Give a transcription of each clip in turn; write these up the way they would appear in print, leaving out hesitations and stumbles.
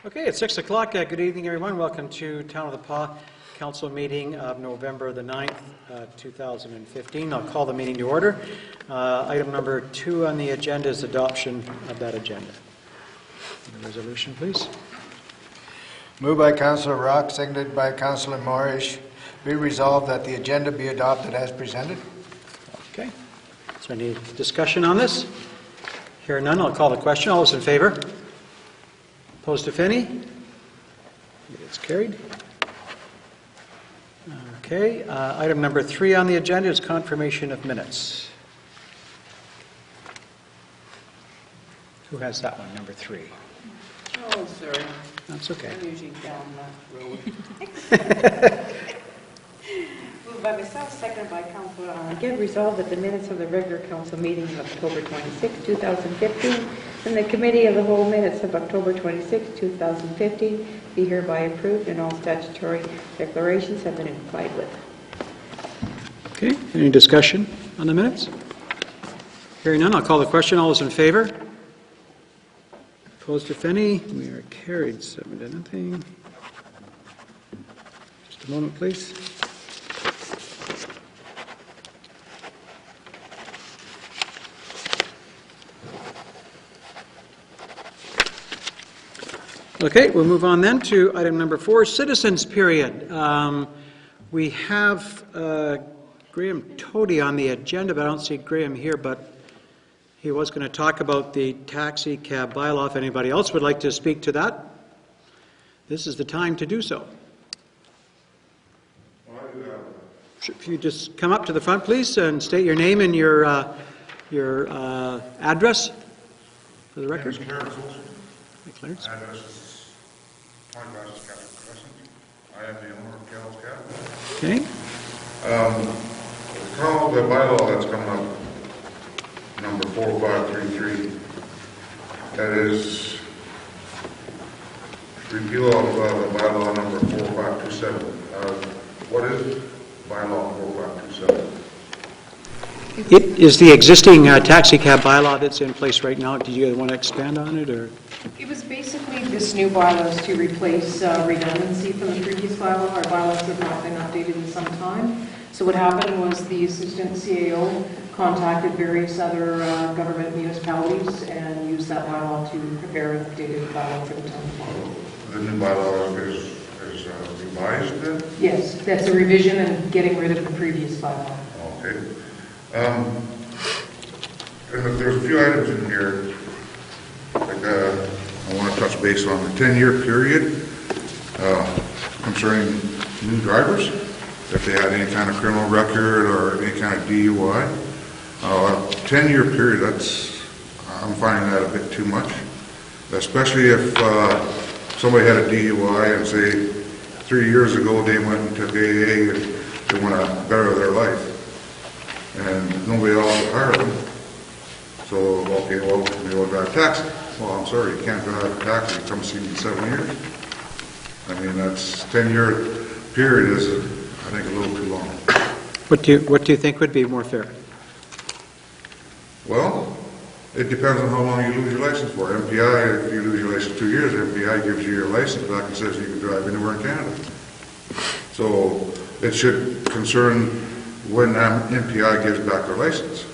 Okay, it's 6 o'clock. Good evening, everyone. Welcome to Town of the Pas Council meeting of November the 9th, 2015. I'll call the meeting to order. Item number 2 on the agenda is adoption of that agenda. The resolution, please. Moved by Councillor Rock, seconded by Councillor Morrish. Be resolved that the agenda be adopted as presented. Okay. Is there any discussion on this? Hearing none, I'll call the question. All those in favor? Opposed, if any? It's carried. Okay. Item number 3 on the agenda is confirmation of minutes. Who has that one, number 3? Oh, sorry. That's okay. I'm usually down that road. Moved by myself, seconded by Councillor Again, resolved that the minutes of the regular council meeting of October 26, 2015, and the committee of the whole minutes of October 26, 2015, be hereby approved, and all statutory declarations have been complied with. Okay. Any discussion on the minutes? Hearing none, I'll call the question. All those in favor? Opposed, if any? We are carried 7 to nothing. Just a moment, please. Okay, we'll move on then to item number 4, citizens period. We have Graham Tody on the agenda, but I don't see Graham here, but he was going to talk about the taxi cab bylaw. If anybody else would like to speak to that, this is the time to do so. If you just come up to the front, please, and state your name and your address for the record. Clarence Olson. Hi, Clarence. Address is 20 Castle Crescent. I am the owner of Cal's Cab. Okay. The bylaw that's coming up, number 4533, that is repeal of the bylaw number 4527. What is bylaw 4527? It is the existing taxi cab bylaw that's in place right now. Do you want to expand on it, or? It was basically this new bylaws to replace redundancy from the previous bylaw. Our bylaws have not been updated in some time. So what happened was the assistant CAO contacted various other government municipalities and used that bylaw to prepare an updated bylaw for the town of Toronto. The new bylaw is revised then? Yes, that's a revision and getting rid of the previous bylaw. Okay. And there's a few items in here, like I want to touch base on the 10-year period concerning new drivers, if they had any kind of criminal record or any kind of DUI. 10-year period, I'm finding that a bit too much, especially if somebody had a DUI and say 3 years ago they went and took AA and they want to better their life. And nobody else will hire them. So, okay, well, they will drive a taxi. Well, I'm sorry, you can't drive a taxi. Come see me in 7 years. I mean, that's 10-year period is, I think, a little too long. What do you think would be more fair? Well, it depends on how long you lose your license for. MPI, if you lose your license 2 years, MPI gives you your license back and says you can drive anywhere in Canada. So it should concern when MPI gives back their license.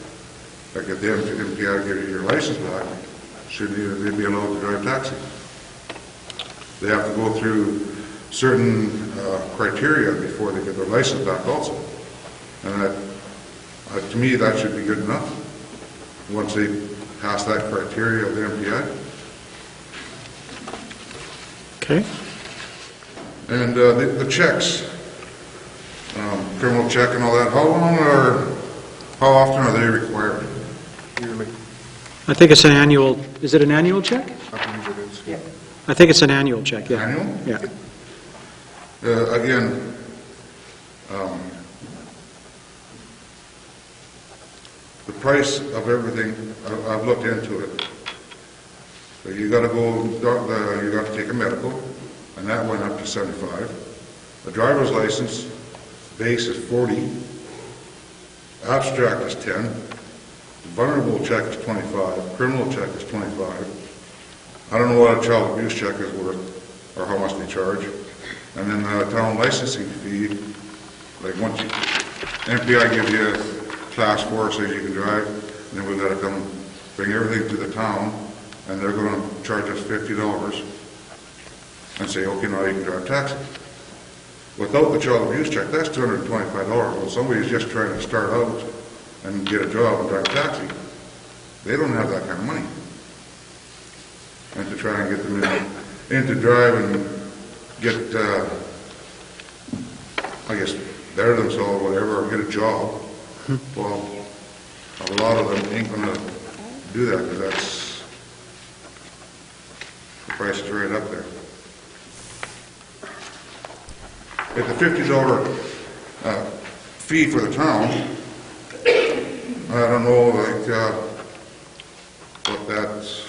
Like if the MPI gives you your license back, should they be allowed to drive taxi? They have to go through certain criteria before they get their license back also. And that, to me, that should be good enough once they pass that criteria of the MPI. Okay. And the checks, criminal check and all that, how often are they required? Yearly. I think it's an annual. Is it an annual check? I believe it is. Yeah. I think it's an annual check. Yeah. Annual? Yeah. Again, the price of everything, I've looked into it. So you got to go, you got to take a medical, and that went up to 75. The driver's license base is 40. Abstract is 10. Vulnerable check is 25. Criminal check is 25. I don't know what a child abuse check is worth. or how much they charge. And then the town licensing fee, like once you, MPI gives you a class 4, says you can drive, and then we've got to come bring everything to the town, and they're going to charge us $50 and say, okay, now you can drive taxi. Without the child abuse check, that's $225. Well, somebody's just trying to start out and get a job and drive a taxi. They don't have that kind of money. And to try and get them into drive and get, I guess, better themselves or whatever, or get a job, well, a lot of them ain't going to do that because that's, the price is right up there. At the $50 fee for the town, I don't know, like, what that's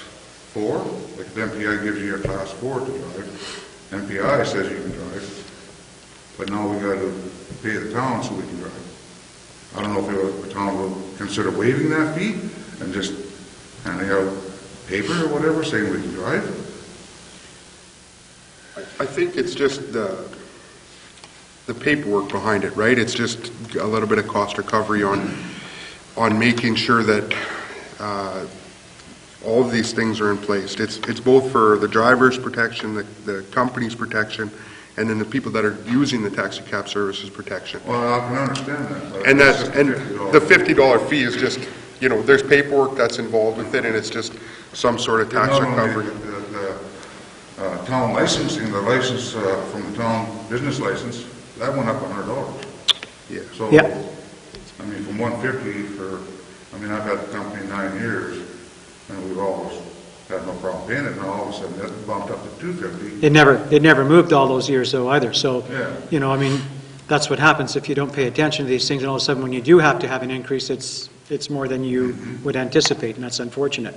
for. Like, if MPI gives you your class 4 to drive, MPI says you can drive, but now we got to pay the town so we can drive. I don't know if the town will consider waiving that fee and just handing out paper or whatever saying we can drive. I think it's just the paperwork behind it, right? It's just a little bit of cost recovery on making sure that all of these things are in place. It's both for the driver's protection, the company's protection, and then the people that are using the taxi cab services protection. Well, I can understand that. But And it's that's just and $50. the $50 fee is just, you know, there's paperwork that's involved with it, and it's just some sort of tax Not only recovery. the town licensing, the license from the town business license, that went up $100. Yeah. So, Yeah. I mean, from 150 for, I mean, I've had the company 9 years, and we've always had no problem paying it, and all of a sudden it bumped up to 250. It never moved all those years though either, so, Yeah. you know, I mean, that's what happens if you don't pay attention to these things, and all of a sudden when you do have to have an increase, it's more than you would anticipate, and that's unfortunate.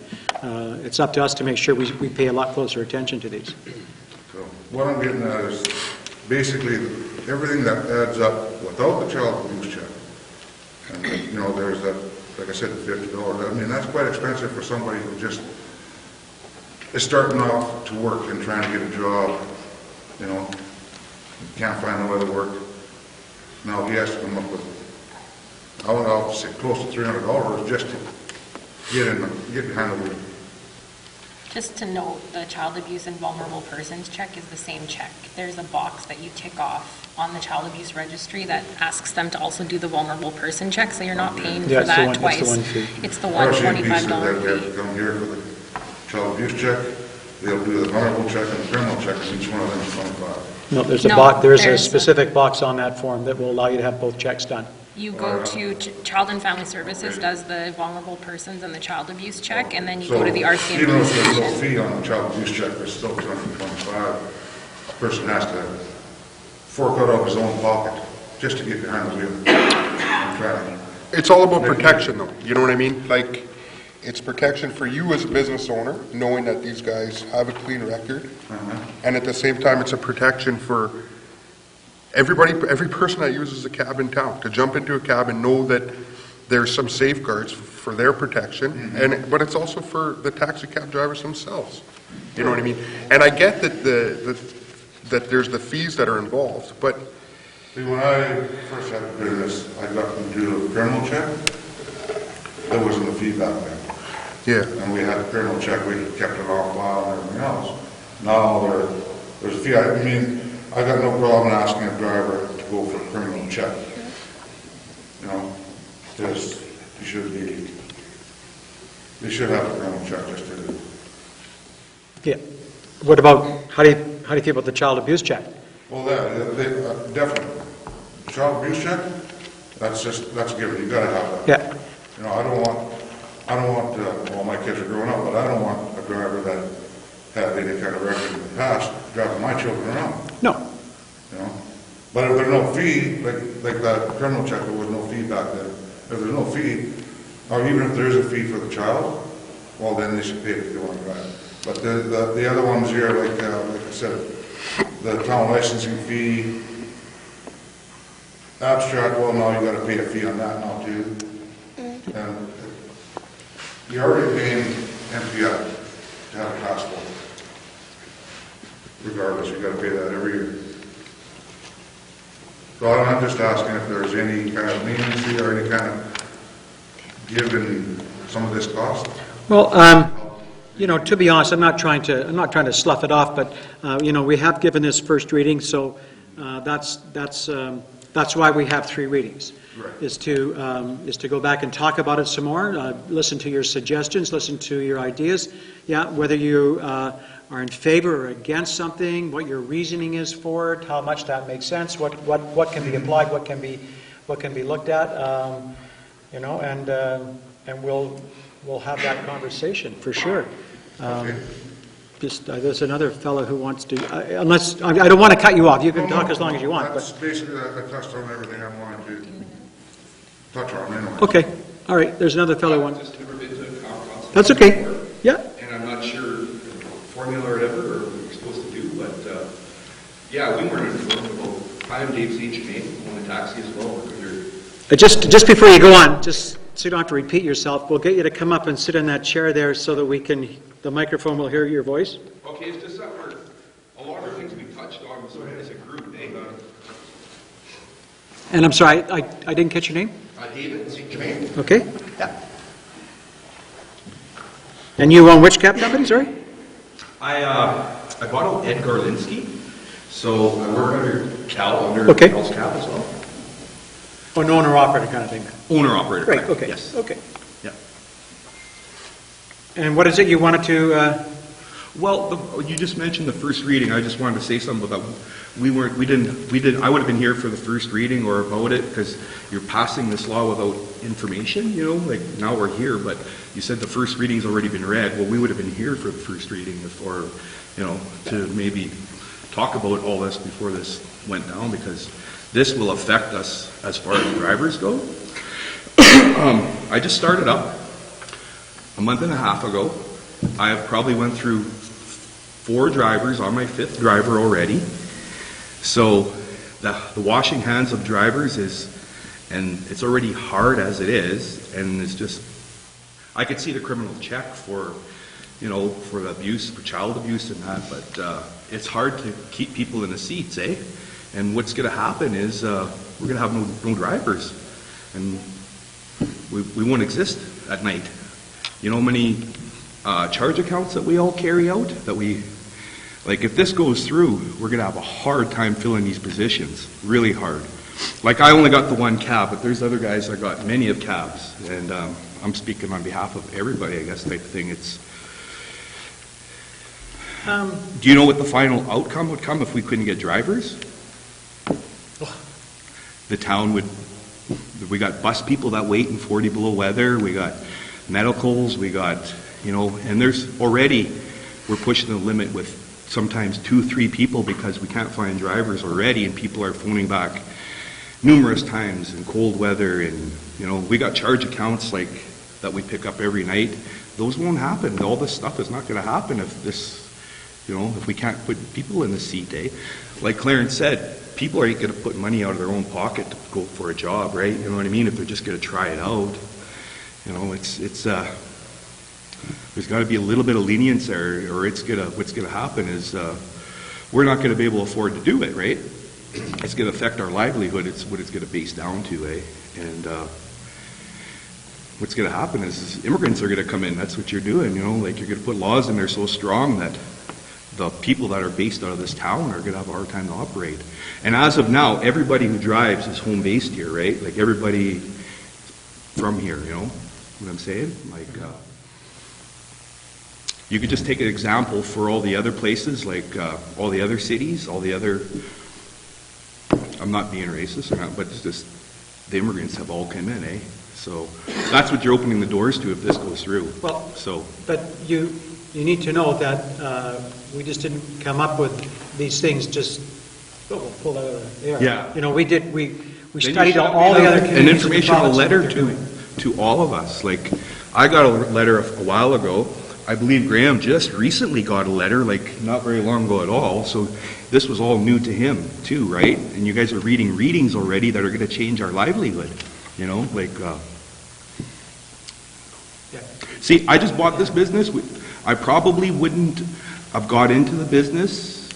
It's up to us to make sure we pay a lot closer attention to these. So what I'm getting at is basically everything that adds up without the child abuse check. And, you know, there's that, like I said, the $50. I mean, that's quite expensive for somebody who just is starting off to work and trying to get a job, you know, can't find no other work. Now he has to come up with, I'll say close to $300 just to get behind the wheel. Just to note, the child abuse and vulnerable persons check is the same check. There's a box that you tick off on the child abuse registry that asks them to also do the vulnerable person check, so you're not paying Yeah, for it's the that one- twice. it's the one fee. It's the Or she'd be so that $125 we have fee. to come here for the child abuse check, they'll do the vulnerable check and the criminal check, and each one of them is 25. No, there's No, there's a there's a- specific box on that form that will allow you to have both checks done. You go to Child and Family Services does the vulnerable persons and the child abuse check, and then you go to the RCMP Even if there's no station. fee on the child abuse check, there's still 225. A person has to fork out of his own pocket just to get behind the wheel. I'm trying. It's all about protection, though. You know what I mean? Like, it's protection for you as a business owner, knowing that these guys have a clean record. And at the same time, it's a protection for everybody, every person that uses a cab in town, to jump into a cab and know that there's some safeguards for their protection. But it's also for the taxi cab drivers themselves. You know what I mean? And I get that that there's the fees that are involved, but See, when I first had to do this, I got them to do a criminal check. There wasn't a fee back then. yeah. And we had a criminal check, we kept it off file and everything else. Now there's a fee. I mean, I got no problem asking a driver to go for a criminal check. You know, just, they should have a criminal check just to do. Yeah. What about, how do you feel about the child abuse check? Well, definitely. Child abuse check, that's a given, you gotta have that. Yeah. You know, I don't want, well, my kids are growing up, but I don't want a driver that had any kind of record in the past driving my children around, No. you know? But if there's no fee, like that criminal check, there was no fee back then. If there's no fee, or even if there is a fee for the child, well, then they should pay it if they want to drive. But the other ones here, like I said, the town licensing fee, abstract, well, now you gotta pay a fee on that now too. And you're already paying MPI to have a class 4. regardless, you gotta pay that every year. So I'm just asking if there's any kind of leniency or any kind of give in some of this cost? Well, you know, to be honest, I'm not trying to slough it off, but, you know, we have given this first reading, so that's why we have 3 readings. Right. Is to go back and talk about it some more, listen to your suggestions, listen to your ideas. Yeah, whether you are in favor or against something, what your reasoning is for it, how much that makes sense, what can be applied, what can be looked at, you know, and we'll have that conversation for sure. Just there's another fellow who wants to, unless I don't want to cut you off. You can talk as long as you want. That's But basically, I touched on everything I wanted to touch on anyway. okay, all right. There's another fellow who wants. Just never been to a conference. That's okay. Yeah. And I'm not sure formula or whatever, or what we're supposed to do, but, yeah, we weren't informed about, I'm Dave St. Germain, I own a taxi as well, work under. Just before you go on, just so you don't have to repeat yourself, we'll get you to come up and sit in that chair there so that the microphone will hear your voice. Okay, it's just that we're, a lot of things we touched on as a group, eh? And I'm sorry, I didn't catch your name. David St. Germain. Okay. Yeah. And you own which cab company, sorry? I bought out Ed Garlinski, so I work under Cal, under Okay. Cal's Cap as well. Or an owner-operator kind of thing? Owner-operator. Great, correct. okay. Yes. Okay. Yeah. And what is it you wanted to, Well, you just mentioned the first reading. I just wanted to say something about that. I would have been here for the first reading or about it because you're passing this law without information, you know, like now we're here, but you said the first reading's already been read. Well, we would have been here for the first reading or, you know, to maybe talk about all this before this went down because this will affect us as far as drivers go. I just started up a month and a half ago. I have probably went through 4 drivers on my 5th driver already. So the washing hands of drivers and it's already hard as it is, and it's just, I could see the criminal check for, you know, for the abuse, for child abuse and that, but it's hard to keep people in the seats, eh? And what's going to happen is we're going to have no drivers, and we won't exist at night. You know how many charge accounts that we all carry out? Like if this goes through, we're going to have a hard time filling these positions, really hard. Like I only got the 1 cab, but there's other guys that got many of cabs, and I'm speaking on behalf of everybody, I guess, type of thing. Do you know what the final outcome would come if we couldn't get drivers? The town we got bus people that wait in 40 below weather, we got medicals, we got, you know, and there's already, we're pushing the limit with sometimes 2-3 people because we can't find drivers already, and people are phoning back numerous times in cold weather, and, you know, we got charge accounts like that we pick up every night. Those won't happen. All this stuff is not going to happen if this, you know, if we can't put people in the seat, eh? Like Clarence said, people aren't going to put money out of their own pocket to go for a job, right? You know what I mean? If they're just going to try it out, you know, there's got to be a little bit of lenience there, or what's going to happen is we're not going to be able to afford to do it, right? It's going to affect our livelihood. It's what it's going to base down to, eh? And what's going to happen is immigrants are going to come in. That's what you're doing, you know, like you're going to put laws in there so strong that the people that are based out of this town are going to have a hard time to operate. And as of now, everybody who drives is home based here, right? Like everybody from here, you know what I'm saying? Like, you could just take an example for all the other places, like all the other cities, all the other, I'm not being racist or not, but it's just the immigrants have all come in, eh? So that's what you're opening the doors to if this goes through. well, So, but you need to know that we just didn't come up with these things just, we'll pull out of the air. Yeah. You know, we then you studied should all the other have communities. an in the informational province and letter what they're doing. to all of us. Like, I got a letter a while ago. I believe Graham just recently got a letter, like not very long ago at all. So this was all new to him too, right? And you guys are reading readings already that are going to change our livelihood. You know, like. Yeah. See, I just bought this business. I probably wouldn't have got into the business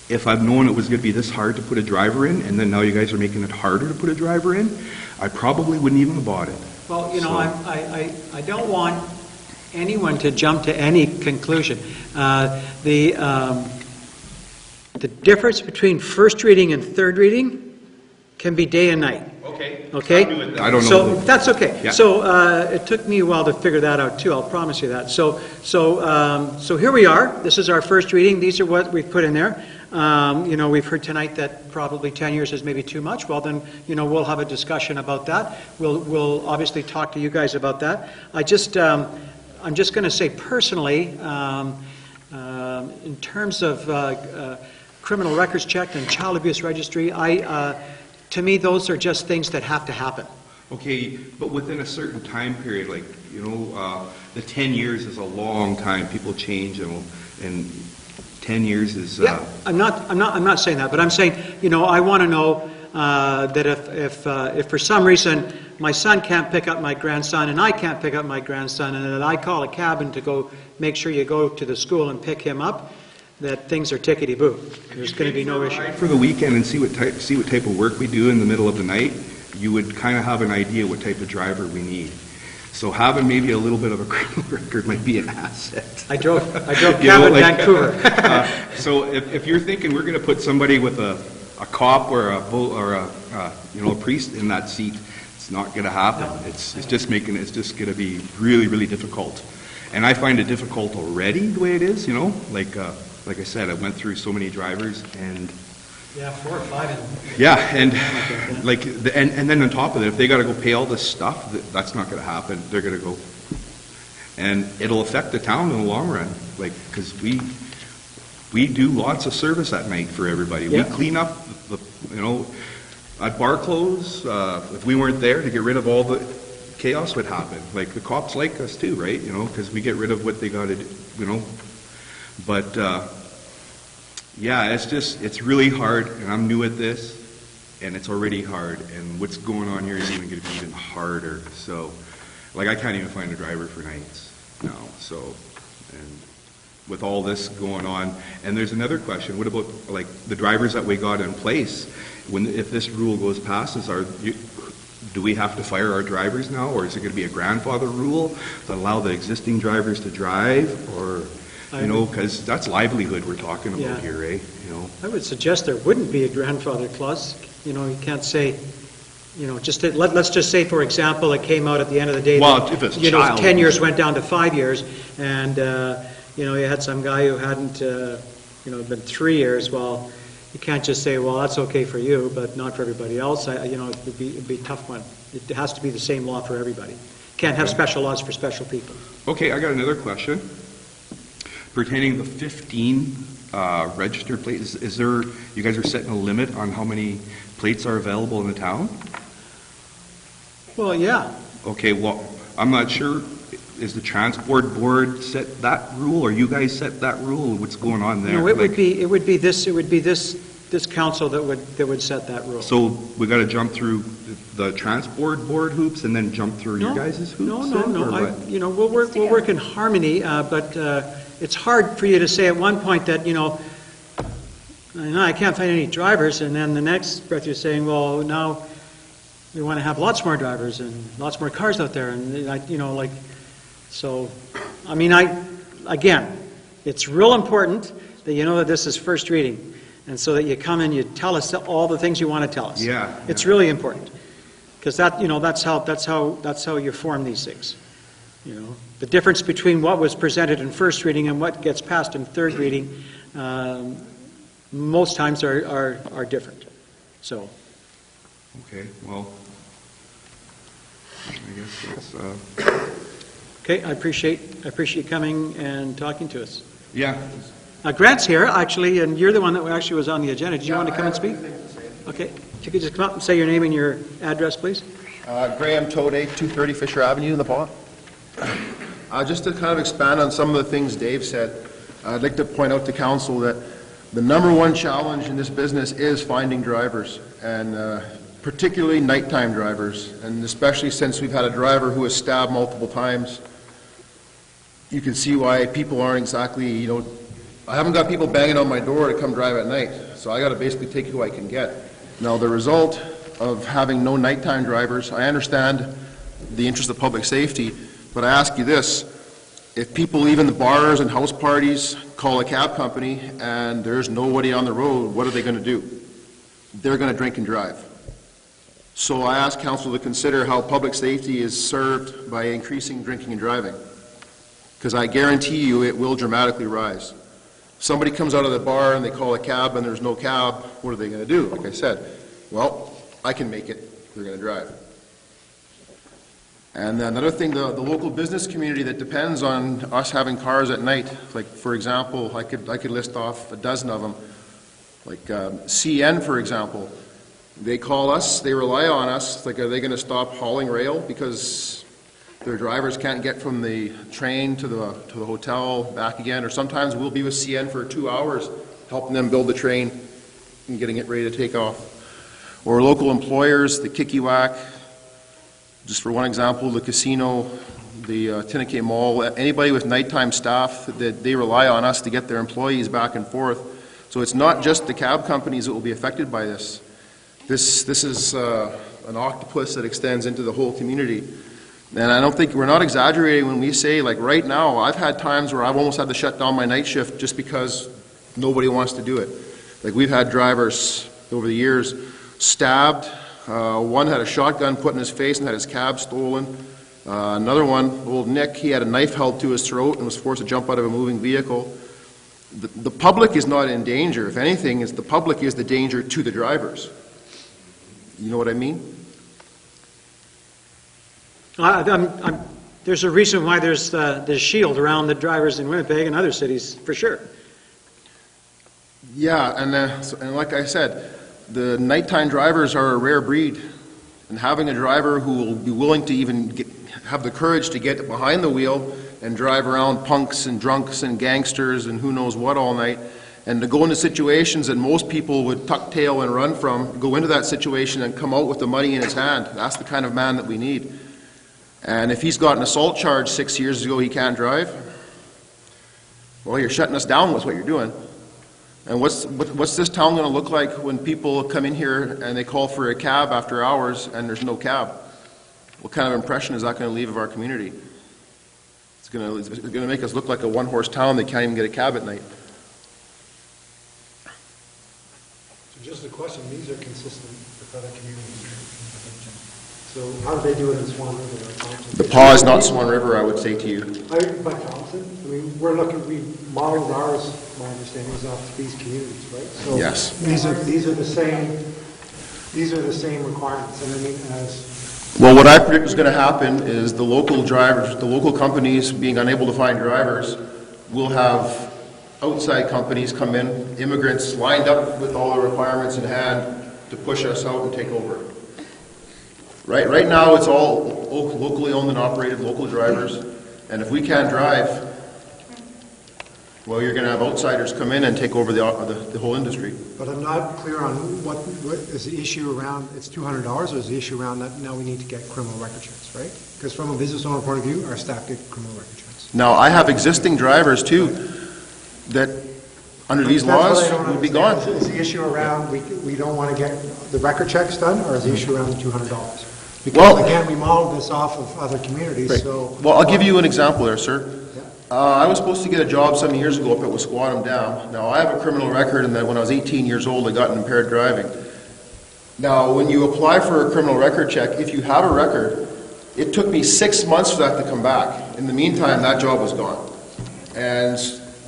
if I've known it was going to be this hard to put a driver in, and then now you guys are making it harder to put a driver in, I probably wouldn't even have bought it. Well, you know, So- I don't want anyone to jump to any conclusion. The difference between first reading and third reading can be day and night. Okay? I don't know. So, that's okay. Yeah. So, it took me a while to figure that out too, I'll promise you that. So here we are, this is our first reading, these are what we've put in there. You know, we've heard tonight that probably 10 years is maybe too much, well then, you know, we'll have a discussion about that. We'll obviously talk to you guys about that. I'm just going to say personally, in terms of criminal records check and child abuse registry, to me, those are just things that have to happen. Okay, but within a certain time period, like, you know, the 10 years is a long time. People change, and 10 years is... Yeah, I'm not saying that, but I'm saying, you know, I want to know that if for some reason my son can't pick up my grandson and I can't pick up my grandson, and then I call a cabin to go make sure you go to the school and pick him up, that things are tickety-boo. There's going to be no issue. For the weekend and see what type of work we do in the middle of the night, you would kind of have an idea what type of driver we need. So having maybe a little bit of a criminal record might be an asset. I drove You know, cabin like- Vancouver. So if you're thinking we're going to put somebody with a cop or a priest in that seat, it's not going to happen. It's just going to be really, really difficult. And I find it difficult already the way it is, you know, like I said, I went through so many drivers, and Yeah, 4 or 5. yeah, and like, and then on top of it, if they got to go pay all this stuff, that's not going to happen. They're going to go, and it'll affect the town in the long run, like, because we do lots of service at night for everybody. Yeah. We clean up the, you know, at bar close. If we weren't there to get rid of all the chaos would happen. Like, the cops like us too, right? You know, because we get rid of what they got to do, you know. But yeah, it's really hard, and I'm new at this, and it's already hard, and what's going on here is even going to be even harder. So, like, I can't even find a driver for nights now. So, and with all this going on, and there's another question: what about like the drivers that we got in place? If this rule goes past, do we have to fire our drivers now, or is it going to be a grandfather rule that allow the existing drivers to drive, or? You know, because that's livelihood we're talking about Yeah. here, eh? You know, I would suggest there wouldn't be a grandfather clause. You know, you can't say, you know, let's just say, for example, it came out at the end of the day. Well, that, if it's you know, child 10 years abuse. went down to 5 years, and, you know, you had some guy who hadn't, you know, been 3 years. Well, you can't just say, well, that's okay for you, but not for everybody else. You know, it'd be a tough one. It has to be the same law for everybody. Can't have special laws for special people. okay, I got another question pertaining to the 15 registered plates. Is there? You guys are setting a limit on how many plates are available in the town? Well, yeah. Okay, well, I'm not sure. Is the transport board set that rule, or you guys set that rule? What's going on there? No, it would Like, be this council that would set that rule. So we got to jump through the transport board hoops and then jump through your guys' hoops? No, then, or I, what? you know, we'll work in harmony, but it's hard for you to say at one point that, you know, I can't find any drivers, and then the next breath you're saying, well, now we want to have lots more drivers and lots more cars out there, and, you know, like, so, I mean, again, it's real important that you know that this is first reading, and so that you come and you tell us all the things you want to tell us. Yeah. It's really important, because that, you know, that's how you form these things. You know, the difference between what was presented in first reading and what gets passed in third reading, most times are different. So, Okay, well, I guess that's, okay, I appreciate coming and talking to us. yeah. Grant's here, actually, and you're the one that actually was on the agenda. Did you want to come and speak? Okay, if you could just come up and say your name and your address, please. Graham Tode, 230 Fisher Avenue in the Paw. Just to kind of expand on some of the things Dave said, I'd like to point out to council that the number one challenge in this business is finding drivers, and particularly nighttime drivers, and especially since we've had a driver who was stabbed multiple times. You can see why people aren't exactly, you know, I haven't got people banging on my door to come drive at night, so I got to basically take who I can get. Now, the result of having no nighttime drivers, I understand the interest of public safety, but I ask you this: if people leave in the bars and house parties, call a cab company, and there's nobody on the road, what are they going to do? They're going to drink and drive. So I ask council to consider how public safety is served by increasing drinking and driving, because I guarantee you it will dramatically rise. Somebody comes out of the bar and they call a cab and there's no cab, what are they going to do? Like I said, well, I can make it, they're going to drive. And another thing, the local business community that depends on us having cars at night, like for example, I could list off a dozen of them, like CN for example. They call us, they rely on us, like are they going to stop hauling rail because their drivers can't get from the train to the hotel, back again, or sometimes we'll be with CN for 2 hours, helping them build the train and getting it ready to take off. Or local employers, the Kikiwak, just for one example, the casino, the Tinakay Mall, anybody with nighttime staff, that they rely on us to get their employees back and forth. So it's not just the cab companies that will be affected by this. This is an octopus that extends into the whole community. And I don't think, we're not exaggerating when we say, like right now, I've had times where I've almost had to shut down my night shift just because nobody wants to do it. Like we've had drivers over the years stabbed. One had a shotgun put in his face and had his cab stolen. Another one, old Nick, he had a knife held to his throat and was forced to jump out of a moving vehicle. The public is not in danger. If anything, the public is the danger to the drivers. You know what I mean? There's a reason why there's the shield around the drivers in Winnipeg and other cities, for sure. Yeah, and like I said, the nighttime drivers are a rare breed. And having a driver who will be willing to even have the courage to get behind the wheel and drive around punks and drunks and gangsters and who knows what all night, and to go into situations that most people would tuck tail and run from, go into that situation and come out with the money in his hand. That's the kind of man that we need. And if he's got an assault charge 6 years ago, he can't drive, well, you're shutting us down with what you're doing. And what's this town going to look like when people come in here and they call for a cab after hours and there's no cab? What kind of impression is that going to leave of our community? It's going to make us look like a one-horse town that can't even get a cab at night. So just a question, these are consistent with other communities. So how do they do it in Swan River or Thompson? The paw is not Swan River, I would say to you. But Thompson, I mean, we modeled ours, my understanding is off these communities, right? So Yes. These are the same requirements, and I mean, Well, what I predict is going to happen is the local drivers, the local companies being unable to find drivers, will have outside companies come in, immigrants lined up with all the requirements in hand to push us out and take over. Right now, it's all locally owned and operated, local drivers, and if we can't drive, well, you're going to have outsiders come in and take over the whole industry. but I'm not clear on what is the issue around, it's $200, or is the issue around that now we need to get criminal record checks, right? Because from a business owner point of view, our staff get criminal record checks. Now, I have existing drivers too, that under these That's what laws I don't would be understand. gone. Is the issue around, we don't want to get the record checks done, or is the issue around the $200? Well- Because again, we modeled this off of other communities, Right. so. Well, I'll give you an example there, sir. Yeah. I was supposed to get a job some years ago up at Wasquatum Dam. Now, I have a criminal record in that when I was 18 years old, I got an impaired driving. Now, when you apply for a criminal record check, if you have a record, it took me 6 months for that to come back. In the meantime, that job was gone. And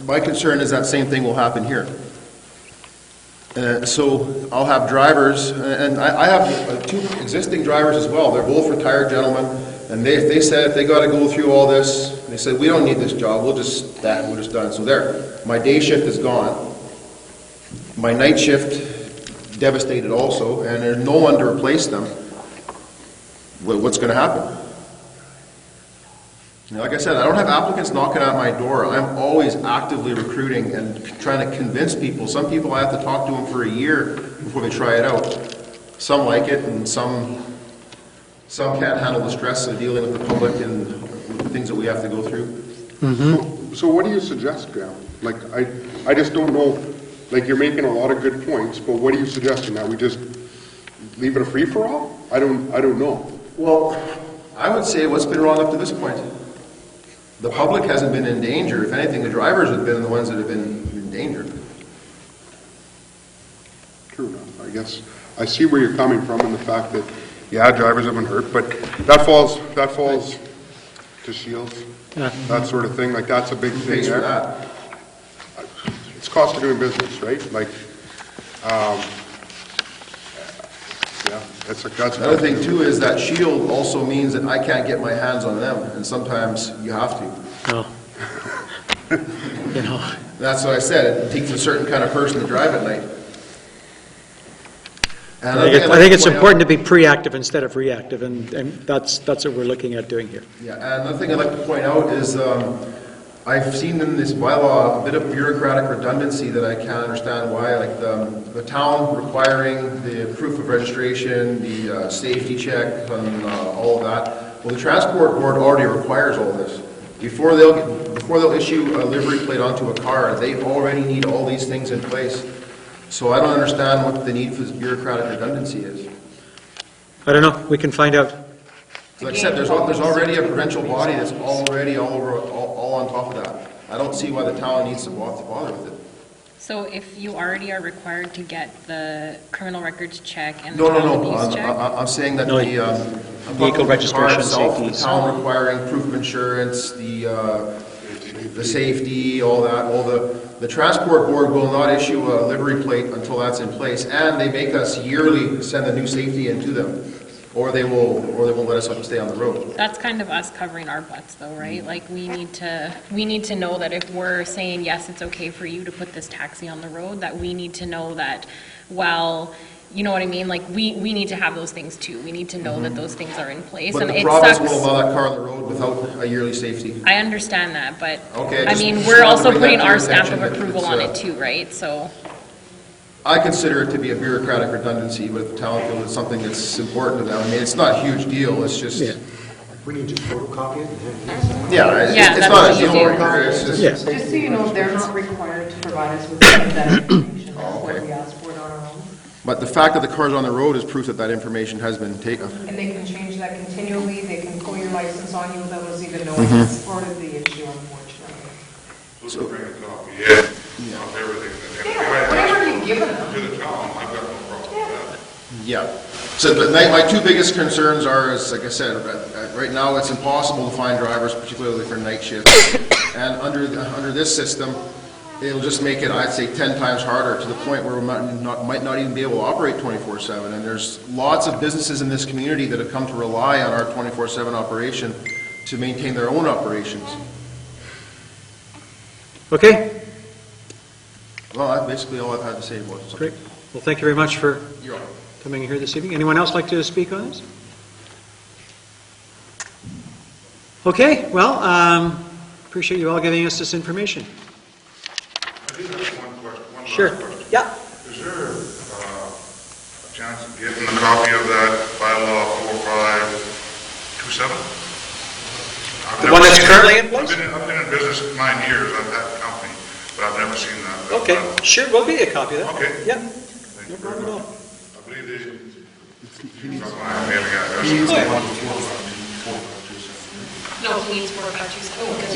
my concern is that same thing will happen here. So I'll have drivers, and I have two existing drivers as well. They're both retired gentlemen, and they said if they got to go through all this, they said we don't need this job. We're just done. So there, my day shift is gone. My night shift devastated also, and there's no one to replace them. What's going to happen? Like I said, I don't have applicants knocking at my door. I'm always actively recruiting and trying to convince people. Some people I have to talk to them for a year before they try it out. Some like it, and some can't handle the stress of dealing with the public and the things that we have to go through. So what do you suggest, Graham? Like, I just don't know, like, you're making a lot of good points, but what are you suggesting, that we just leave it a free-for-all? I don't know. Well, I would say what's been wrong up to this point? The public hasn't been in danger. If anything, the drivers have been the ones that have been in danger. True enough, I guess. I see where you're coming from and the fact that, yeah, drivers have been hurt, but that falls to Shields, that sort of thing, like, that's a big thing Pays for there. that. It's cost of doing business, right? Like, yeah, that's a. Another thing too is that shield also means that I can't get my hands on them, and sometimes you have to. No. You know, That's what I said, it takes a certain kind of person to drive at night. And I another think thing I'd like I think it's point out- important to be proactive instead of reactive, and that's what we're looking at doing here. Yeah, and another thing I'd like to point out is, I've seen in this bylaw a bit of bureaucratic redundancy that I can't understand why, like the town requiring the proof of registration, the safety check, and all of that. Well, the transport board already requires all this. Before they'll issue a livery plate onto a car, they already need all these things in place. So I don't understand what the need for this bureaucratic redundancy is. I don't know, we can find out. Like I said, there's already a provincial body that's already all on top of that. I don't see why the town needs to bother with it. So if you already are required to get the criminal records check and the No, child abuse I'm, check? I'm saying that No, the, vehicle registration, safety. safety. The town requiring proof of insurance, the safety, all that, the transport board will not issue a livery plate until that's in place, and they make us yearly send a new safety into them, or they won't let us stay on the road. That's kind of us covering our butts though, right? Like, we need to know that if we're saying, yes, it's okay for you to put this taxi on the road, that we need to know that, well, you know what I mean? Like, we need to have those things too. We need to know that those things are in place, But and the it province sucks. won't allow that car on the road without a yearly safety. I understand that, but, Okay, I just mean, wanted we're to also bring that putting to our your stamp of attention that approval it's, on it too, right? So, I consider it to be a bureaucratic redundancy, but if the town feels it's something that's important to them, I mean, it's not a huge deal, it's just, Yeah. We need to photocopy it and hand it in. yeah, it's Yeah, it's that's not what a you deal do. breaker, it's just. Yeah. Just so you know, they're not required to provide us with that information. That's what we ask for it on our own. But the fact that the car's on the road is proof that that information has been taken. And they can change that continually, they can pull your license on you without us even knowing. That's part of the issue, unfortunately. So bring a copy, yeah, of everything. Yeah, whatever you've given them. To the town, I've got no problem with that. Yeah. So my two biggest concerns are, is, like I said, right now it's impossible to find drivers, particularly for night shifts. And under this system, it'll just make it, I'd say, 10 times harder, to the point where we might not even be able to operate 24/7. And there's lots of businesses in this community that have come to rely on our 24/7 operation to maintain their own operations. Okay, Well, that's basically all I've had to say about it. great. Well, thank you very much for You're welcome. coming here this evening. Anyone else like to speak on this? Okay, well, appreciate you all giving us this information. I do have one question, one last Sure. question. Yeah. Is there a chance of getting a copy of that bylaw 4527? The one that's currently in place? I've been in business 9 years, I've had a company, but I've never seen that. Okay, sure, we'll get you a copy of that. Okay. Yeah, Thank no you very problem at all. I believe they, got my mailing address. no, it means 4527, because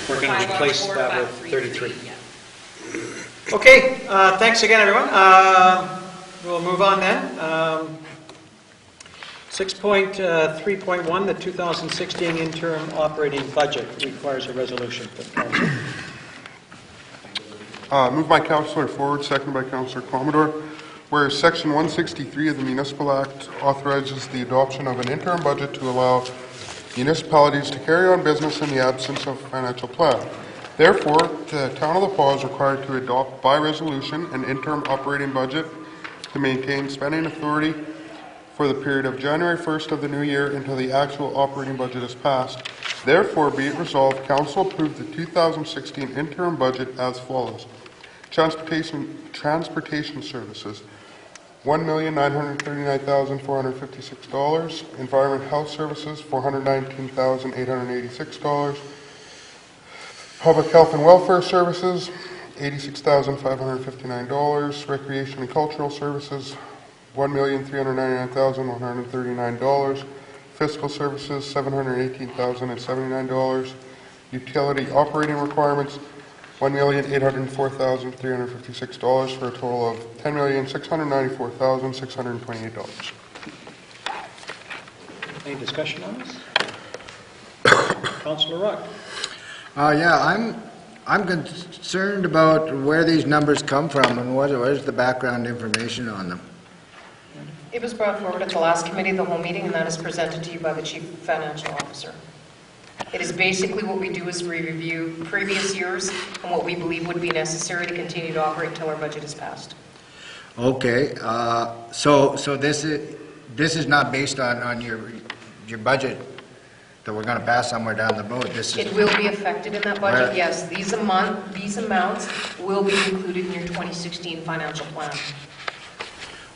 We're going to replace that with 33. Yeah. Okay, thanks again, everyone. We'll move on then. 6.3.1, the 2016 interim operating budget requires a resolution from council. Moved by Councillor Ford, seconded by Councillor Commodore, whereas Section 163 of the Municipal Act authorizes the adoption of an interim budget to allow municipalities to carry on business in the absence of a financial plan. Therefore, the Town of La Paz is required to adopt by resolution an interim operating budget to maintain spending authority for the period of January 1st of the new year until the actual operating budget is passed. Therefore, be it resolved, Council approve the 2016 interim budget as follows. Transportation services, $1,939,456. Environment Health Services, $419,886. Public Health and Welfare Services, $86,559. Recreation and Cultural Services, $1,399,139. Fiscal Services, $718,079. Utility Operating Requirements, $1,804,356 for a total of $10,694,628. Any discussion on this? Councillor Rock? Yeah, I'm concerned about where these numbers come from and what is the background information on them. It was brought forward at the last committee of the whole meeting, and that is presented to you by the Chief Financial Officer. It is basically what we do is we review previous years and what we believe would be necessary to continue to operate until our budget is passed. Okay, so this is not based on your budget that we're going to pass somewhere down the road. It will be affected in that budget, Where- yes. These amounts will be included in your 2016 financial plan.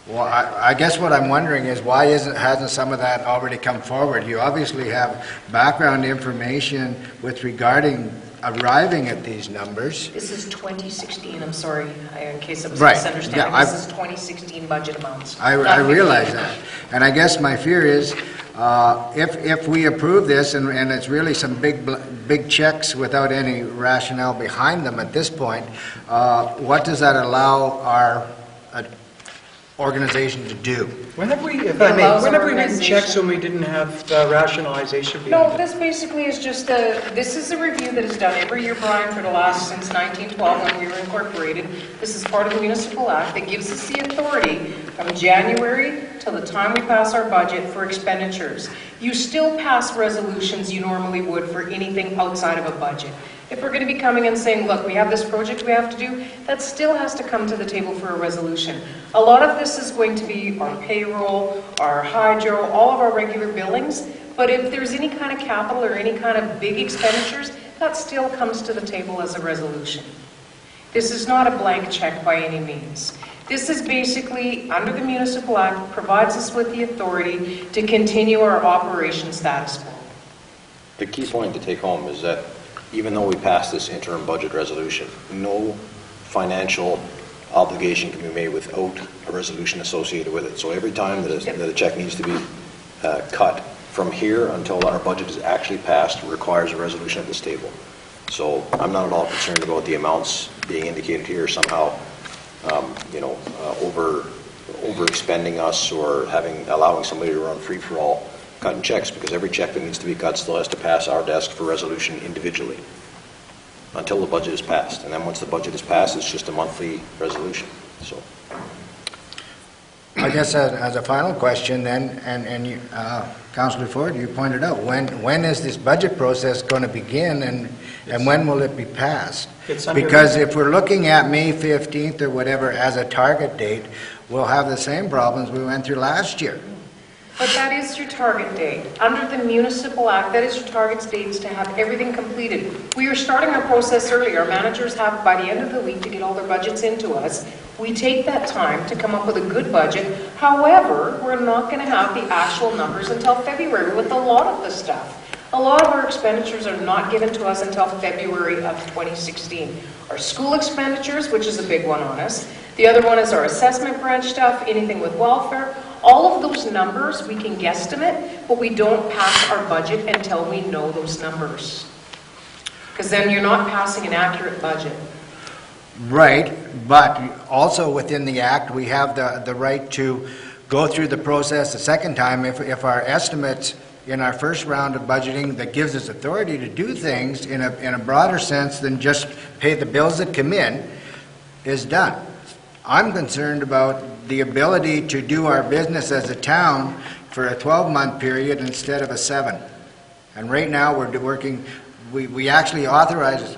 Well, I guess what I'm wondering is why hasn't some of that already come forward? You obviously have background information with regarding arriving at these numbers. This is 2016, I'm sorry, in case it was a Right, misunderstanding. yeah, This is 2016 budget amounts. I not realize 15. that. And I guess my fear is, if we approve this, and it's really some big checks without any rationale behind them at this point, what does that allow our organization to do? When have we, if It I may, allows when our have we written organization- checks when we didn't have the rationalization No, behind it? this basically is just this is a review that is done every year, Brian, for the last, since 1912 when we were incorporated. This is part of the Municipal Act that gives us the authority from January till the time we pass our budget for expenditures. You still pass resolutions you normally would for anything outside of a budget. If we're going to be coming and saying, look, we have this project we have to do, that still has to come to the table for a resolution. A lot of this is going to be our payroll, our hydro, all of our regular billings, but if there's any kind of capital or any kind of big expenditures, that still comes to the table as a resolution. This is not a blank check by any means. This is basically, under the Municipal Act, provides us with the authority to continue our operation status quo. The key point to take home is that even though we passed this interim budget resolution, no financial obligation can be made without a resolution associated with it. So every time that a check needs to be cut from here until our budget is actually passed requires a resolution at this table. So I'm not at all concerned about the amounts being indicated here somehow, overexpending us or allowing somebody to run free for all cutting checks, because every check that needs to be cut still has to pass our desk for resolution individually until the budget is passed. And then once the budget is passed, it's just a monthly resolution. So I guess as a final question then, and you, Councillor Ford, you pointed out, when is this budget process going to begin and when will it be passed? It's under- Because if we're looking at May 15th or whatever as a target date, we'll have the same problems we went through last year. But that is your target date. Under the Municipal Act, that is your target dates to have everything completed. We are starting our process early. Our managers have by the end of the week to get all their budgets into us. We take that time to come up with a good budget. However, we're not going to have the actual numbers until February with a lot of the stuff. A lot of our expenditures are not given to us until February of 2016. Our school expenditures, which is a big one on us. The other one is our assessment branch stuff, anything with welfare. All of those numbers we can guesstimate, but we don't pass our budget until we know those numbers. Because then you're not passing an accurate budget. Right, but also within the Act, we have the right to go through the process a second time if our estimates in our first round of budgeting that gives us authority to do things in a broader sense than just pay the bills that come in is done. I'm concerned about the ability to do our business as a town for a 12-month period instead of a 7. And right now, we're working, we actually authorize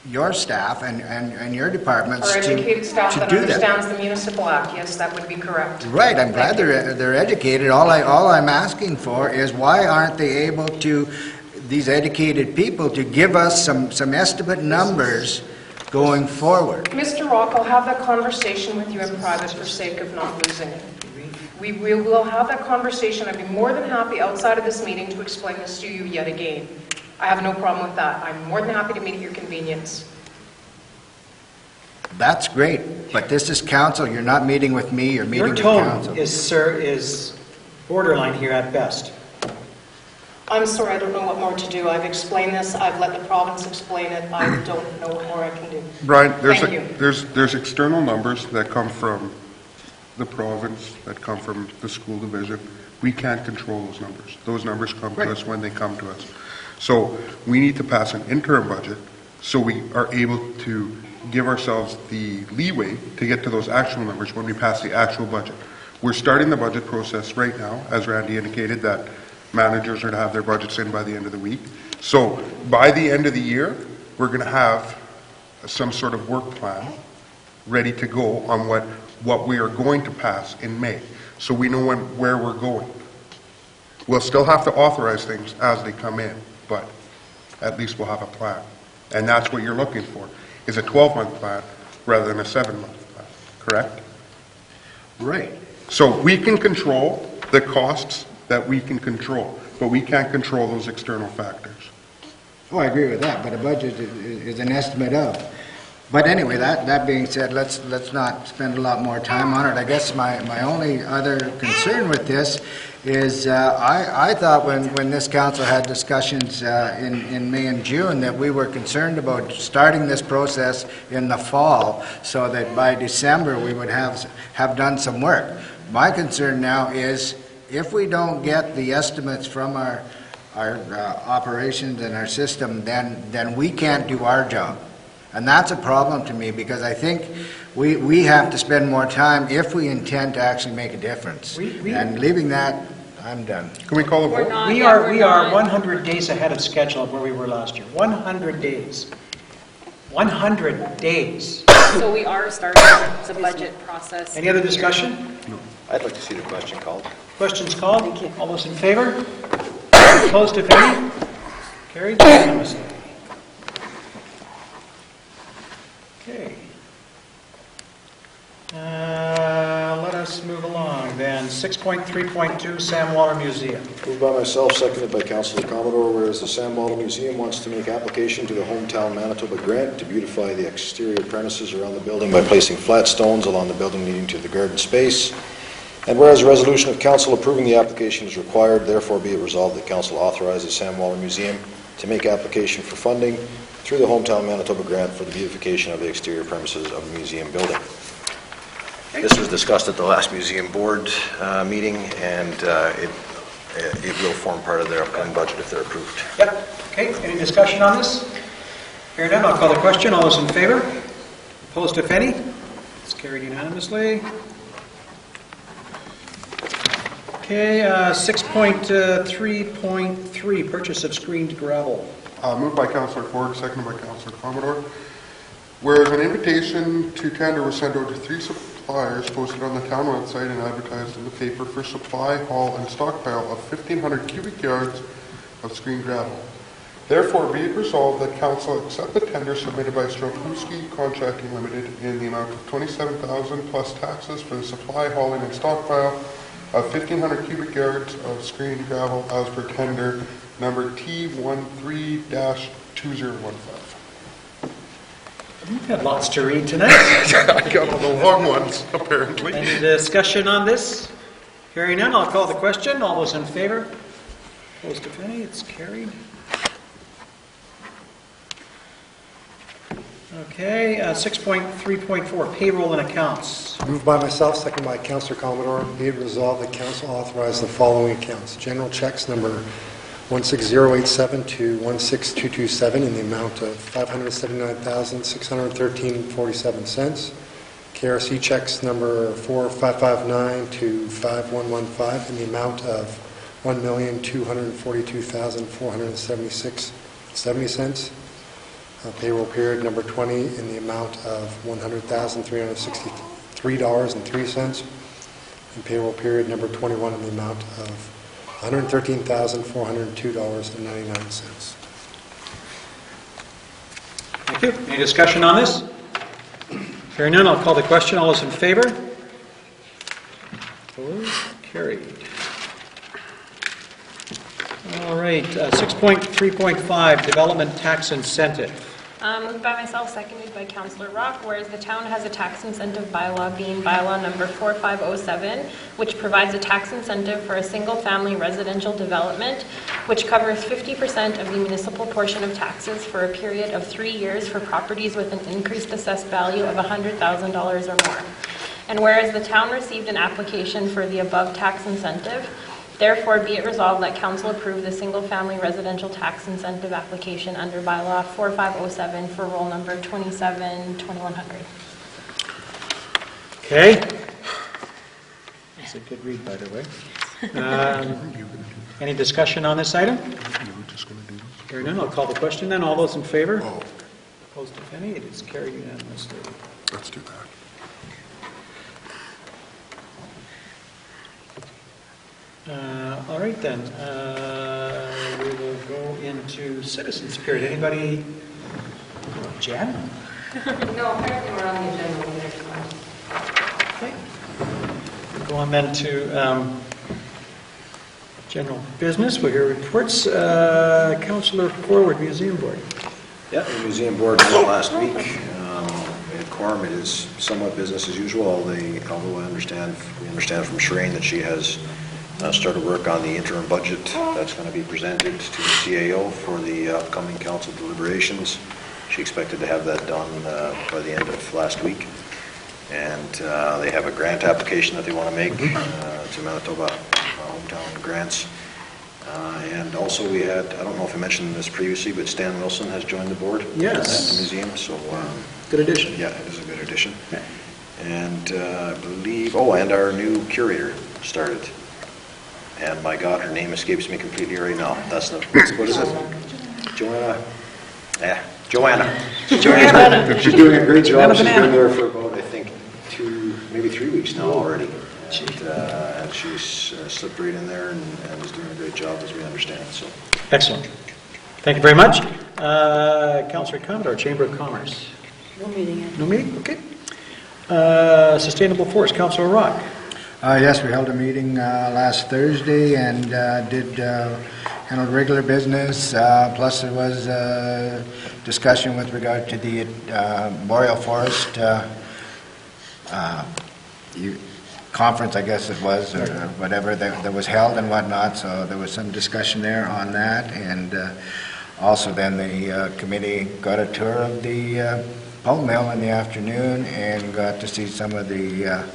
your staff and your departments Our to educated staff that do that. understands the Municipal Act, yes, that would be correct. Right, I'm glad they're educated. All I'm asking for is why aren't they able to, these educated people, to give us some estimate numbers going forward? Mr. Rock, I'll have that conversation with you in private for sake of not losing it. We will have that conversation. I'd be more than happy outside of this meeting to explain this to you yet again. I have no problem with that. I'm more than happy to meet at your convenience. That's great, but this is council, you're not meeting with me, you're meeting Your with tone council. is, sir, is borderline here at best. I'm sorry, I don't know what more to do. I've explained this, I've let the province explain it, I don't know what more I can do. Brian, Thank you. there's external numbers that come from the province, that come from the school division. We can't control those numbers. Those numbers come to us when they come to us. So we need to pass an interim budget so we are able to give ourselves the leeway to get to those actual numbers when we pass the actual budget. We're starting the budget process right now, as Randy indicated, that managers are to have their budgets in by the end of the week. So by the end of the year, we're going to have some sort of work plan ready to go on what we are going to pass in May. So we know where we're going. We'll still have to authorize things as they come in, but at least we'll have a plan. And that's what you're looking for, is a 12-month plan rather than a 7-month plan, correct? Right. So we can control the costs that we can control, but we can't control those external factors. Oh, I agree with that, but a budget is an estimate of. But anyway, that being said, let's not spend a lot more time on it. I guess my only other concern with this is I thought when this council had discussions in May and June that we were concerned about starting this process in the fall so that by December we would have done some work. My concern now is if we don't get the estimates from our operations and our system, then we can't do our job. And that's a problem to me because I think we have to spend more time if we intend to actually make a difference. And leaving that, I'm done. Can we call a vote? We are 100 days ahead of schedule of where we were last year. 100 days. 100 days. So we are starting the budget process. Any other discussion? I'd like to see the question called. Questions called? Thank you. All those in favor? Opposed, if any? Carried unanimously. Okay. Let us move along then. 6.3.2, Sam Waller Museum. Moved by myself, seconded by Councilor Commodore, whereas the Sam Waller Museum wants to make application to the Hometown Manitoba Grant to beautify the exterior premises around the building by placing flat stones along the building leading to the garden space. And whereas a resolution of council approving the application is required, therefore be it resolved that council authorizes Sam Waller Museum to make application for funding through the Hometown Manitoba Grant for the beautification of the exterior premises of the museum building. This was discussed at the last museum board meeting, and it will form part of their upcoming budget if they're approved. Yep. Okay, any discussion on this? Hearing none, I'll call the question. All those in favor? Opposed, if any? It's carried unanimously. Okay, 6.3.3, purchase of screened gravel. Moved by Councilor Ford, seconded by Councilor Commodore. Whereas an invitation to tender was sent out to 3 suppliers posted on the town website and advertised in the paper for supply, haul, and stockpile of 1,500 cubic yards of screened gravel. Therefore, be it resolved that council accept the tender submitted by Strokowski Contracting Limited in the amount of $27,000 plus taxes for the supply, hauling, and stockpile of 1,500 cubic yards of screened gravel as per tender number T13-2015. You've had lots to read tonight. I got the long ones, apparently. Any discussion on this? Hearing none, I'll call the question. All those in favor? Opposed, if any? It's carried. Okay, 6.3.4, payroll and accounts. Moved by myself, second by Councilor Commodore. Be it resolved that council authorize the following accounts. General checks number 16087 to 16227 in the amount of $579,613.47. KRC checks number 4559 to 5115 in the amount of $1,242,476.70. Payroll period number 20 in the amount of $100,363.03. And payroll period number 21 in the amount of $113,402.99. Thank you. Any discussion on this? Hearing none, I'll call the question. All those in favor? Opposed? Carried. All right, 6.3.5, development tax incentive. Moved by myself, seconded by Councillor Rock, whereas the town has a tax incentive bylaw being bylaw number 4507, which provides a tax incentive for a single-family residential development, which covers 50% of the municipal portion of taxes for a period of 3 years for properties with an increased assessed value of $100,000 or more. And whereas the town received an application for the above tax incentive, therefore be it resolved that council approve the single-family residential tax incentive application under bylaw 4507 for roll number 272100. Okay. That's a good read, by the way. Any discussion on this item? Hearing none, I'll call the question then. All those in favor? Opposed, if any? It is carried unanimously. Let's do that. All right then, we will go into citizens period. Anybody? Jan? No, apparently we're on the agenda the next one. Okay. We'll go on then to general business. We'll hear reports. Councillor Forward, Museum Board. Yeah, the museum board met last week. We had quorum. It is somewhat business as usual, although we understand from Shireen that she has started work on the interim budget that's going to be presented to the CAO for the upcoming council deliberations. She expected to have that done by the end of last week. And they have a grant application that they want to make to Manitoba Hometown Grants. And also we had, I don't know if I mentioned this previously, but Stan Wilson has joined the board at the museum. So good addition. Yeah, it is a good addition. Okay. And I believe, and our new curator started. And my God, her name escapes me completely right now. That's the, what is it? Joanna. Joanna. She's doing a great job. She's been there for about, I think, 2, maybe 3 weeks now already. And she's slipped right in there and is doing a great job, as we understand. So. Excellent. Thank you very much. Councillor Commodore, Chamber of Commerce. No meeting. No meeting? Okay. Sustainable Forest, Councillor Rock. Yes, we held a meeting last Thursday and handled regular business, plus there was discussion with regard to the Boreal Forest conference, I guess it was, or whatever, that was held and whatnot, so there was some discussion there on that, and also then the committee got a tour of the pulp mill in the afternoon and got to see some of the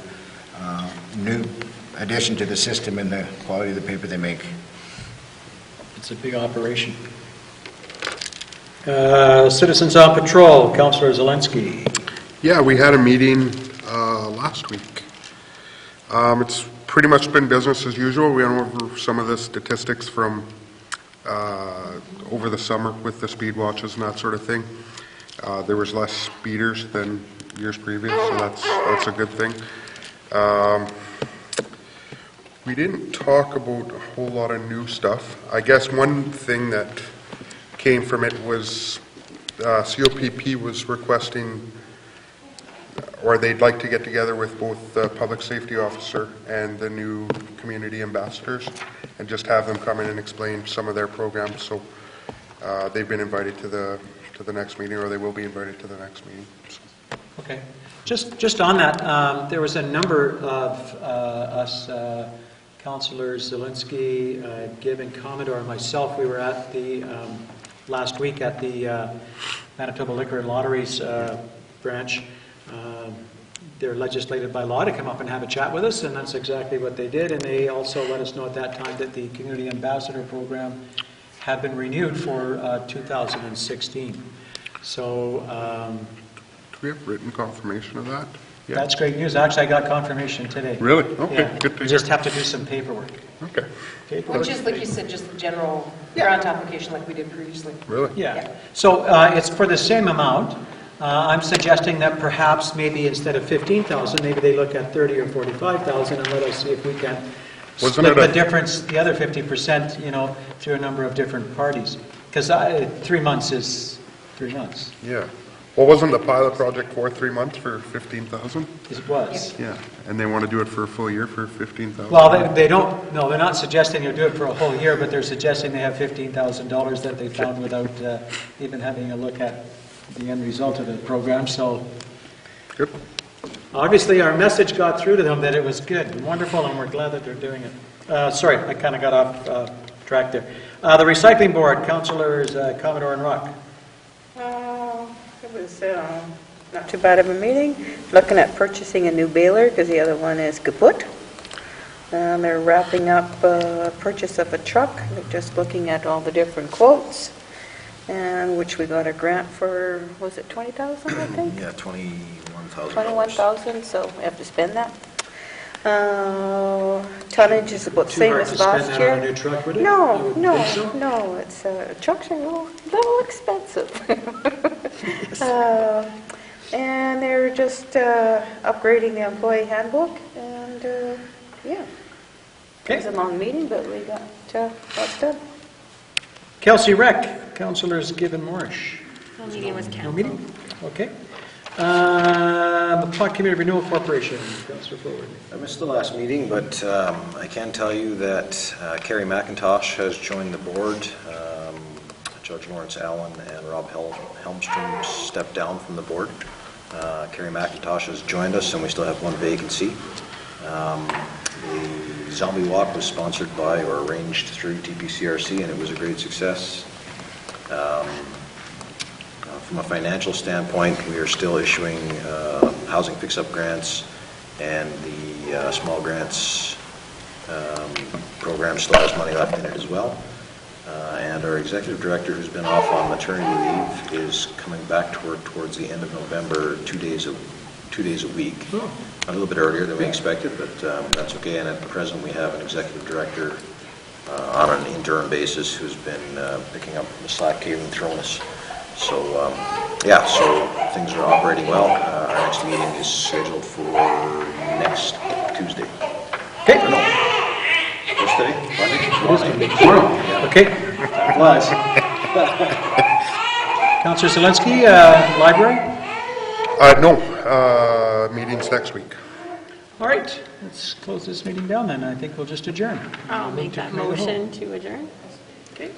new addition to the system and the quality of the paper they make. It's a big operation. Citizens on Patrol, Councillor Zelensky. Yeah, we had a meeting last week. It's pretty much been business as usual. We went over some of the statistics from over the summer with the speed watches and that sort of thing. There was less speeders than years previous, so that's a good thing. We didn't talk about a whole lot of new stuff. I guess one thing that came from it was COPP was requesting, or they'd like to get together with both the public safety officer and the new community ambassadors and just have them come in and explain some of their programs. So they've been invited to the next meeting, or they will be invited to the next meeting. So. Okay. Just on that, there was a number of us, Councillors Zelensky, Gibb, Commodore, and myself. We were at the last week at the Manitoba Liquor and Lotteries branch. They're legislated by law to come up and have a chat with us, and that's exactly what they did. And they also let us know at that time that the Community Ambassador Program had been renewed for 2016. So. Do we have written confirmation of that? Yeah. That's great news. Actually, I got confirmation today. Really? Okay, yeah. good to hear. You just have to do some paperwork. Okay. Which is, like you said, just the general grant application like we did previously. Really? Yeah. So it's for the same amount. I'm suggesting that perhaps maybe instead of 15,000, maybe they look at 30 or 45,000 and let us see if we can split the difference, the other 50%, through a number of different parties. Because 3 months is 3 months. Yeah. Well, wasn't the pilot project for 3 months for 15,000? It was. Yeah, and they want to do it for a full year for 15,000? Well, they don't, no, they're not suggesting you do it for a whole year, but they're suggesting they have $15,000 that they found without even having a look at the end result of the program, so Good. obviously our message got through to them that it was good and wonderful, and we're glad that they're doing it. Sorry, I kind of got off track there. The recycling board, councillors Commodore and Rock. It was not too bad of a meeting. Looking at purchasing a new baler because the other one is kaput. They're wrapping up purchase of a truck. They're just looking at all the different quotes, and which we got a grant for, was it 20,000, I think? Yeah, 21,000. 21,000, so we have to spend that. Tonnage is about the same as last Too hard to spend that year. on a new truck, would it? No, You would no, think so? no, it's, trucks are a little expensive. And they're just upgrading the employee handbook, and, yeah. It was a long meeting, but we got lots done. Kelsey Rec, councillors Gibbon Morrish. The meeting was No canceled. meeting? Okay. The Pot Community Renewal Corporation, Councillor Forward. I missed the last meeting, but I can tell you that Carrie McIntosh has joined the board. Judge Lawrence Allen and Rob Helmstrom stepped down from the board. Carrie McIntosh has joined us, and we still have one vacancy. The Zombie Walk was sponsored by or arranged through TPCRC, and it was a great success. From a financial standpoint, we are still issuing housing fix-up grants, and the small grants program still has money left in it as well. And our executive director, who's been off on maternity leave, is coming back towards the end of November, 2 days a week. A little bit earlier than we expected, but that's okay. And at present, we have an executive director on an interim basis who's been picking up the slack Caitlin thrown us. So, yeah, so things are operating well. Our next meeting is scheduled for next Tuesday. Okay. Or no, what's today? Monday? Tomorrow. Okay. Was. Councillor Zelinski, library? No, meeting's next week. All right, let's close this meeting down then. I think we'll just adjourn. I'll make that motion to adjourn. Good.